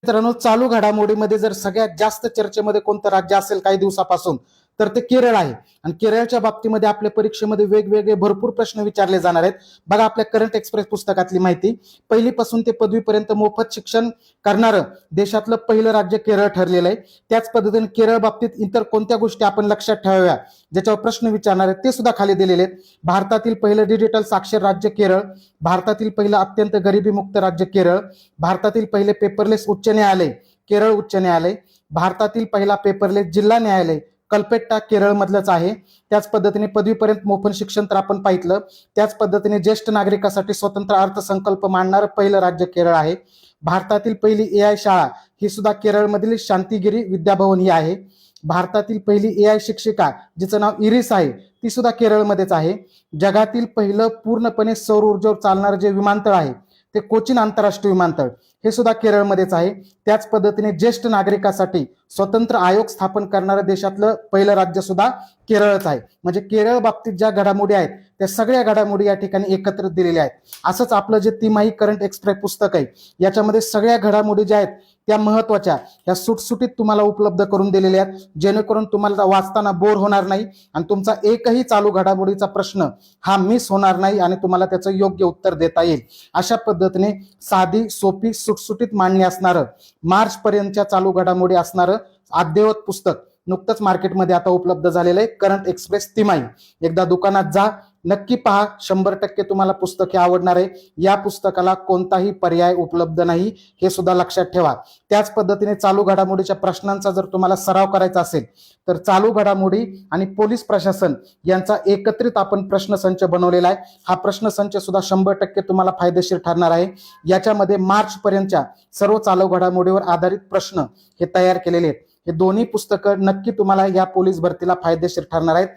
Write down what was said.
मित्रांनो, चालू घडामोडीमध्ये जर सगळ्यात जास्त चर्चेमध्ये कोणतं राज्य असेल काही दिवसापासून, तर ते केरळ आहे. आणि केरळच्या बाबतीमध्ये आपल्या परीक्षेमध्ये वेगवेगळे भरपूर प्रश्न विचारले जाणार आहेत. बघा आपल्या करंट एक्सप्रेस पुस्तकातली माहिती. पहिलीपासून ते पदवीपर्यंत मोफत शिक्षण करणारं देशातलं पहिलं राज्य केरळ ठरलेलं आहे. त्याच पद्धतीने केरळ बाबतीत इतर कोणत्या गोष्टी आपण लक्षात ठेवाव्या ज्याच्यावर प्रश्न विचारणार आहेत ते सुद्धा खाली दिलेले आहेत. भारतातील पहिलं डिजिटल साक्षर राज्य केरळ, भारतातील पहिलं अत्यंत गरिबीमुक्त राज्य केरळ, भारतातील पहिले पेपरलेस उच्च न्यायालय केरळ उच्च न्यायालय, भारतातील पहिला पेपरलेस जिल्हा न्यायालय कल्पेट्टा केरळ मधलंच आहे. त्याच पद्धतीने पदवीपर्यंत मोफत शिक्षण तर आपण पाहिलं. त्याच पद्धतीने ज्येष्ठ नागरिकांसाठी स्वतंत्र अर्थसंकल्प मांडणारं पहिलं राज्य केरळ आहे. भारतातील पहिली AI शाळा ही सुद्धा केरळमधील शांतिगिरी विद्याभवन ही आहे. भारतातील पहिली AI शिक्षिका जिचं नाव इरिस आहे ती सुद्धा केरळमध्येच आहे. जगातील पहिलं पूर्णपणे सौर ऊर्जेवर चालणारं जे विमानतळ आहे ते कोचीन आंतरराष्ट्रीय विमानतळ हे सुद्धा केरळमध्येच आहे. त्याच पद्धतीने ज्येष्ठ नागरिकांसाठी स्वतंत्र आयोग स्थापन करणारं देशातलं पहिलं राज्य सुद्धा केरळच आहे. म्हणजे केरळ बाबतीत ज्या घडामोडी आहेत त्या सगळ्या घडामोडी या ठिकाणी एकत्रित दिलेल्या आहेत. असंच आपलं जे तिमाही करंट एक्सप्रेस पुस्तक आहे याच्यामध्ये सगळ्या घडामोडी ज्या आहेत त्या महत्वाच्या ह्या सुटसुटीत तुम्हाला उपलब्ध करून दिलेल्या आहेत, जेणेकरून तुम्हाला वाचताना बोर होणार नाही आणि तुमचा एकही चालू घडामोडीचा प्रश्न हा मिस होणार नाही आणि तुम्हाला त्याचं योग्य उत्तर देता येईल. अशा पद्धतीने साधी सोपी सुटसुटीत मांडणी असणारं मार्च पर्यंतच्या चालू घडामोडी असणारं अद्ययावत पुस्तक नुकतंच मार्केटमध्ये आता उपलब्ध झालेलं आहे, करंट एक्सप्रेस तिमाही. एकदा दुकानात जा, नक्की पहा, 100% तुम्हाला पुस्तक हे आवडणार आहे. या पुस्तकाला कोणताही पर्याय उपलब्ध नाही हे सुद्धा लक्षात ठेवा. त्याच पद्धतीने चालू घडामोडीच्या प्रश्नांचा जर तुम्हाला सराव करायचा असेल तर चालू घडामोडी आणि पोलीस प्रशासन यांचा एकत्रित आपण प्रश्नसंच बनवलेला आहे. हा प्रश्नसंच सुद्धा 100% तुम्हाला फायदेशीर ठरणार आहे. याच्यामध्ये मार्च पर्यंतच्या सर्व चालू घडामोडीवर आधारित प्रश्न हे तयार केलेले आहेत. हे दोन्ही पुस्तकं नक्की तुम्हाला या पोलीस भरतीला फायदेशीर ठरणार आहेत.